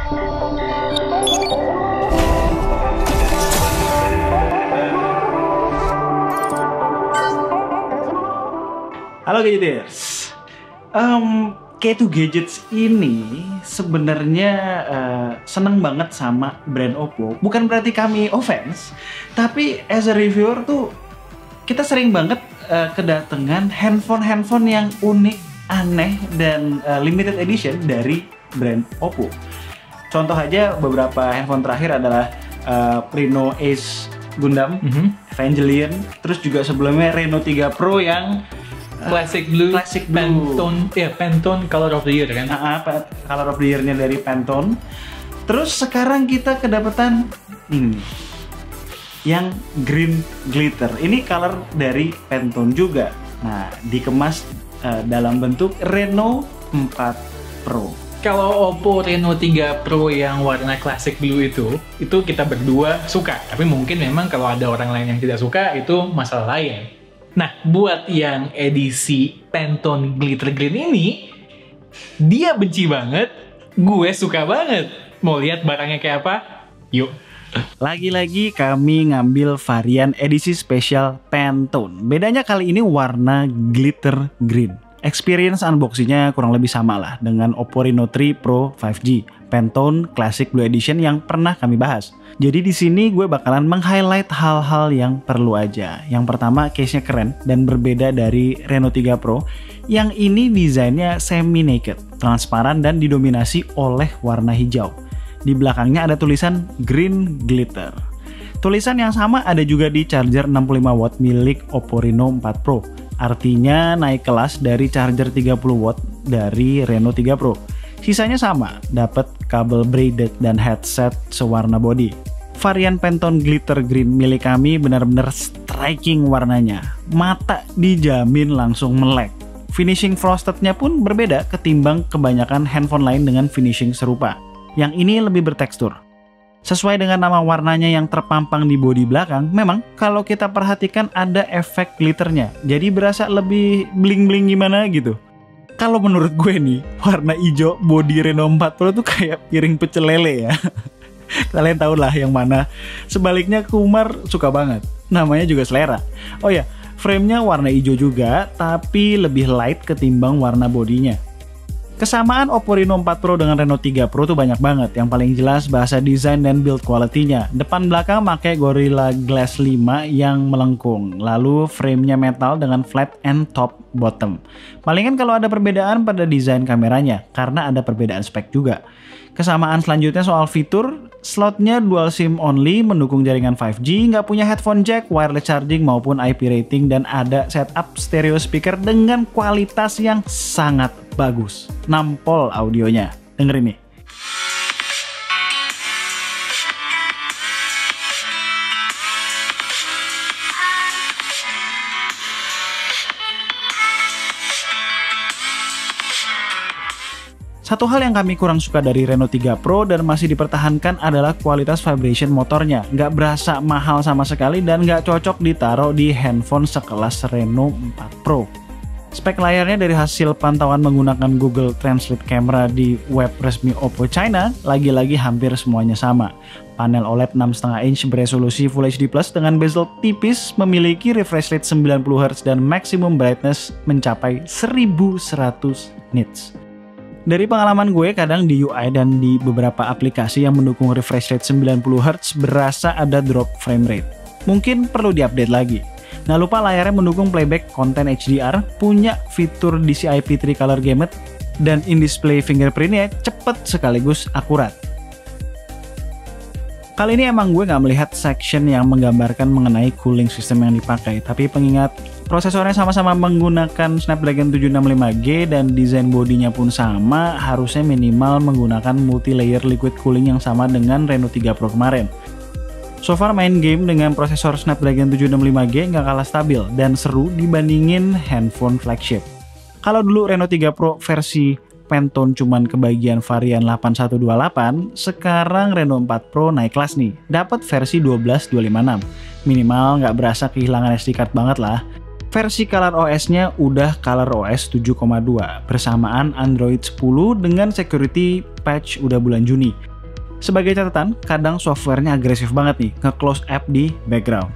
Halo Gadgeters, K2 Gadgets ini sebenarnya seneng banget sama brand Oppo. Bukan berarti kami offense, tapi as a reviewer tuh kita sering banget kedatangan handphone yang unik, aneh, dan limited edition dari brand Oppo. Contoh aja beberapa handphone terakhir adalah Reno Ace Gundam, Evangelion, terus juga sebelumnya Reno 3 Pro yang Classic Blue, Pantone Color of the Year kan? Color of the Year-nya dari Pantone. Terus sekarang kita kedapatan ini yang Green Glitter. Ini color dari Pantone juga. Nah, dikemas dalam bentuk Reno 4 Pro. Kalau Oppo Reno 3 Pro yang warna Classic Blue itu kita berdua suka. Tapi mungkin memang kalau ada orang lain yang tidak suka, itu masalah lain. Nah, buat yang edisi Pantone Glitter Green ini, dia benci banget, gue suka banget. Mau lihat barangnya kayak apa? Yuk! Lagi-lagi kami ngambil varian edisi spesial Pantone. Bedanya kali ini warna glitter green. Experience unboxingnya kurang lebih sama lah dengan Oppo Reno 3 Pro 5G Pantone Classic Blue Edition yang pernah kami bahas. Jadi di sini gue bakalan meng-highlight hal-hal yang perlu aja. Yang pertama, case-nya keren dan berbeda dari Reno 3 Pro. Yang ini desainnya semi-naked, transparan dan didominasi oleh warna hijau. Di belakangnya ada tulisan Green Glitter. Tulisan yang sama ada juga di charger 65 watt milik Oppo Reno 4 Pro. Artinya naik kelas dari charger 30 watt dari Reno 3 Pro. Sisanya sama, dapat kabel braided dan headset sewarna body. Varian Pantone Glitter Green milik kami benar-benar striking warnanya. Mata dijamin langsung melek. Finishing frostednya pun berbeda ketimbang kebanyakan handphone lain dengan finishing serupa. Yang ini lebih bertekstur. Sesuai dengan nama warnanya yang terpampang di bodi belakang, memang kalau kita perhatikan ada efek glitternya. Jadi berasa lebih bling-bling gimana gitu. Kalau menurut gue nih, warna hijau bodi Reno 4 Pro tuh kayak piring pecel lele ya. Kalian tau lah yang mana. Sebaliknya Kumar suka banget. Namanya juga selera. Oh ya, frame-nya warna hijau juga, tapi lebih light ketimbang warna bodinya. Kesamaan Oppo Reno 4 Pro dengan Reno 3 Pro tuh banyak banget. Yang paling jelas bahasa desain dan build quality-nya. Depan belakang pakai Gorilla Glass 5 yang melengkung. Lalu frame-nya metal dengan flat and top bottom. Palingan kalau ada perbedaan pada desain kameranya, karena ada perbedaan spek juga. Kesamaan selanjutnya soal fitur, slotnya dual SIM only, mendukung jaringan 5G, nggak punya headphone jack, wireless charging maupun IP rating, dan ada setup stereo speaker dengan kualitas yang sangat bagus. Nampol audionya. Dengerin nih. Satu hal yang kami kurang suka dari Reno 3 Pro dan masih dipertahankan adalah kualitas vibration motornya. Nggak berasa mahal sama sekali dan nggak cocok ditaruh di handphone sekelas Reno 4 Pro. Spek layarnya dari hasil pantauan menggunakan Google Translate Camera di web resmi Oppo China, lagi-lagi hampir semuanya sama. Panel OLED 6,5 inch beresolusi Full HD Plus dengan bezel tipis, memiliki refresh rate 90Hz dan maximum brightness mencapai 1100 nits. Dari pengalaman gue, kadang di UI dan di beberapa aplikasi yang mendukung refresh rate 90Hz berasa ada drop frame rate. Mungkin perlu diupdate lagi. Nah, lupa layarnya mendukung playback konten HDR, punya fitur DCI-P Tricolor Gamut, dan in-display fingerprintnya cepet sekaligus akurat. Kali ini emang gue nggak melihat section yang menggambarkan mengenai cooling system yang dipakai, tapi pengingat prosesornya sama-sama menggunakan Snapdragon 765G dan desain bodinya pun sama, harusnya minimal menggunakan multi-layer liquid cooling yang sama dengan Reno 3 Pro kemarin. So far main game dengan prosesor Snapdragon 765G nggak kalah stabil dan seru dibandingin handphone flagship. Kalau dulu Reno 3 Pro versi Pantone cuman kebagian varian 8128, sekarang Reno 4 Pro naik kelas nih, dapat versi 12256. Minimal nggak berasa kehilangan SD card banget lah. Versi Color OS-nya udah Color OS 7,2 bersamaan Android 10 dengan security patch udah bulan Juni. Sebagai catatan, kadang softwarenya agresif banget nih, nge-close app di background.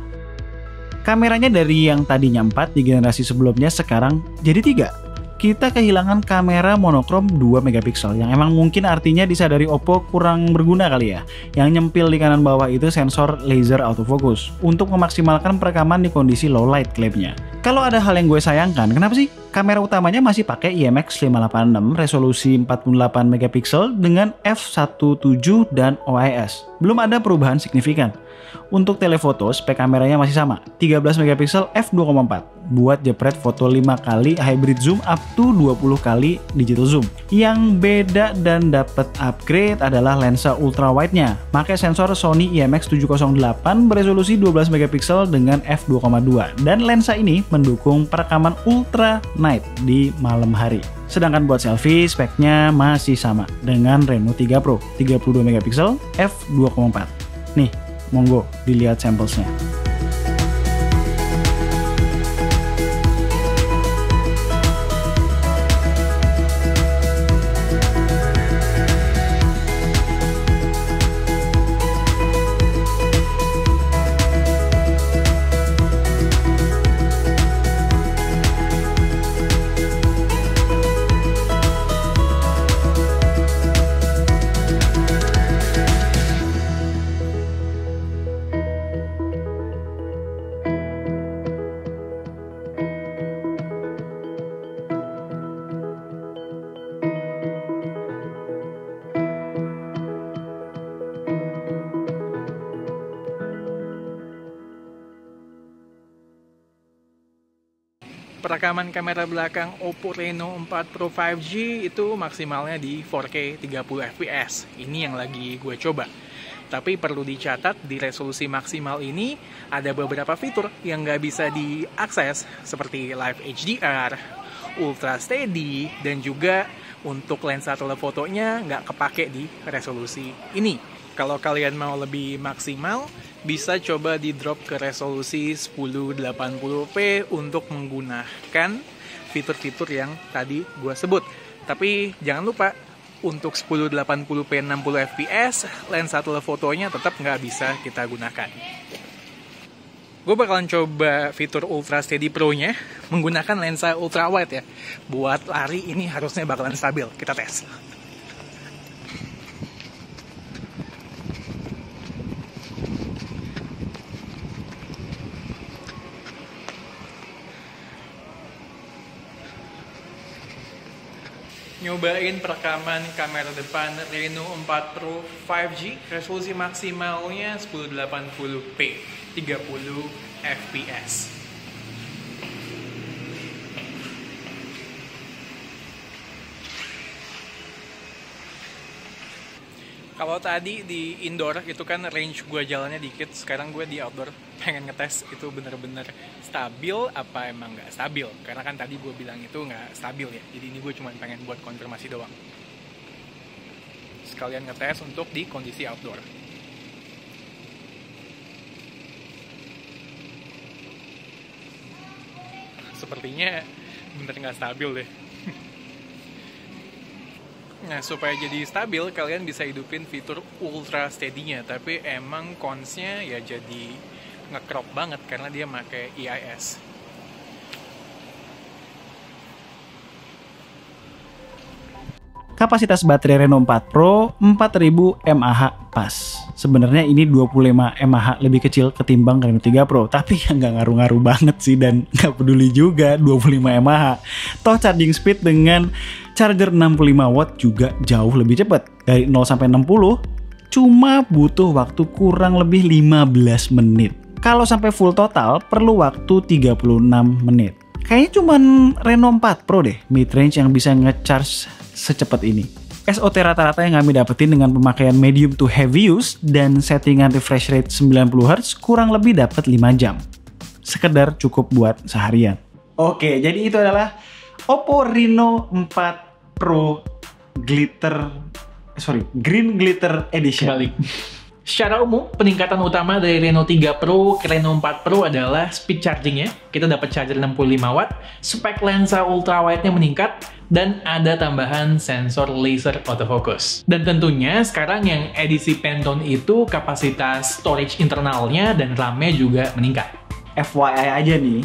Kameranya dari yang tadinya 4 di generasi sebelumnya sekarang jadi 3. Kita kehilangan kamera monokrom 2 megapiksel yang emang mungkin artinya disadari Oppo kurang berguna kali ya. Yang nyempil di kanan bawah itu sensor laser autofocus untuk memaksimalkan perekaman di kondisi low light klaimnya. Kalau ada hal yang gue sayangkan, kenapa sih kamera utamanya masih pakai IMX586 resolusi 48 megapiksel dengan f1.7 dan OIS? Belum ada perubahan signifikan. Untuk telefoto, spek kameranya masih sama, 13 megapiksel f2.4 buat jepret foto 5 kali hybrid zoom up to 20 kali digital zoom. Yang beda dan dapat upgrade adalah lensa ultra wide-nya. Pakai sensor Sony IMX708 beresolusi 12 megapiksel dengan f2.2 dan lensa ini mendukung perekaman ultra night di malam hari. Sedangkan buat selfie, speknya masih sama dengan Reno 3 Pro, 32 megapiksel f2.4. Nih, monggo dilihat sampelsnya. Perekaman kamera belakang Oppo Reno 4 Pro 5G itu maksimalnya di 4K 30 fps. Ini yang lagi gue coba. Tapi perlu dicatat, di resolusi maksimal ini ada beberapa fitur yang nggak bisa diakses seperti Live HDR, Ultra Steady, dan juga untuk lensa telefotonya nggak kepake di resolusi ini. Kalau kalian mau lebih maksimal, bisa coba di drop ke resolusi 1080p untuk menggunakan fitur-fitur yang tadi gue sebut. Tapi jangan lupa, untuk 1080p 60 fps, lensa telefotonya tetap nggak bisa kita gunakan. Gue bakalan coba fitur Ultra Steady Pro-nya menggunakan lensa ultra wide ya. Buat lari ini harusnya bakalan stabil. Kita tes. Nyobain perekaman kamera depan Reno 4 Pro 5G, resolusi maksimalnya 1080p 30 fps. Kalau tadi di indoor itu kan range gue jalannya dikit, sekarang gue di outdoor pengen ngetes itu bener-bener stabil apa emang nggak stabil. Karena kan tadi gue bilang itu nggak stabil ya, jadi ini gue cuma pengen buat konfirmasi doang. Sekalian ngetes untuk di kondisi outdoor. Sepertinya bener nggak stabil deh. Nah, supaya jadi stabil, kalian bisa hidupin fitur Ultra Steady-nya. Tapi emang cons-nya ya jadi nge-crop banget karena dia pakai IIS. Kapasitas baterai Reno 4 Pro 4000 mAh pas. Sebenarnya ini 25 mAh lebih kecil ketimbang Reno 3 Pro, tapi ya nggak ngaruh-ngaruh banget sih dan nggak peduli juga 25 mAh. Toh charging speed dengan charger 65 watt juga jauh lebih cepat. Dari 0 sampai 60 cuma butuh waktu kurang lebih 15 menit. Kalau sampai full total perlu waktu 36 menit. Kayaknya cuman Reno 4 Pro deh mid-range yang bisa nge-charge secepat ini. SOT rata-rata yang kami dapetin dengan pemakaian medium to heavy use dan settingan refresh rate 90Hz kurang lebih dapat 5 jam. Sekedar cukup buat seharian. Oke, jadi itu adalah Oppo Reno 4 Pro Green Glitter Edition. Balik. Secara umum, peningkatan utama dari Reno 3 Pro ke Reno 4 Pro adalah speed chargingnya. Kita dapat charger 65 watt, spek lensa ultrawide-nya meningkat, dan ada tambahan sensor laser autofocus. Dan tentunya sekarang yang edisi Pantone itu kapasitas storage internalnya dan RAM-nya juga meningkat. FYI aja nih,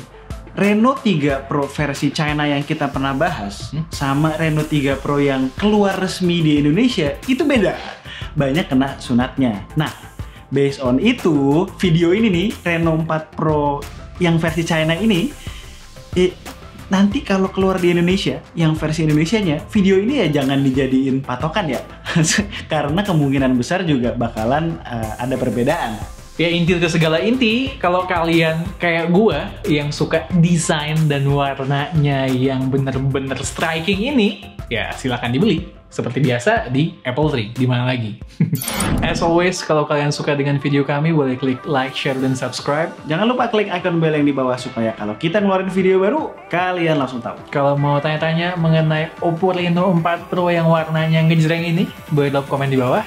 Reno 3 Pro versi China yang kita pernah bahas sama Reno 3 Pro yang keluar resmi di Indonesia itu beda. Banyak kena sunatnya. Nah, based on itu, video ini nih, Reno 4 Pro yang versi China ini, nanti kalau keluar di Indonesia, yang versi Indonesianya, video ini ya jangan dijadiin patokan ya. Karena kemungkinan besar juga bakalan ada perbedaan. Ya inti ke segala inti, kalau kalian kayak gua yang suka desain dan warnanya yang bener-bener striking ini, ya silakan dibeli. Seperti biasa di Apple Tree, di mana lagi. As always, kalau kalian suka dengan video kami, boleh klik like, share, dan subscribe. Jangan lupa klik icon bell yang di bawah supaya kalau kita ngeluarin video baru, kalian langsung tahu. Kalau mau tanya-tanya mengenai Oppo Reno 4 Pro yang warnanya ngejreng ini, boleh drop komen di bawah.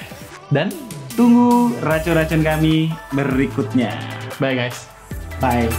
Dan tunggu racun-racun kami berikutnya. bye guys. Bye.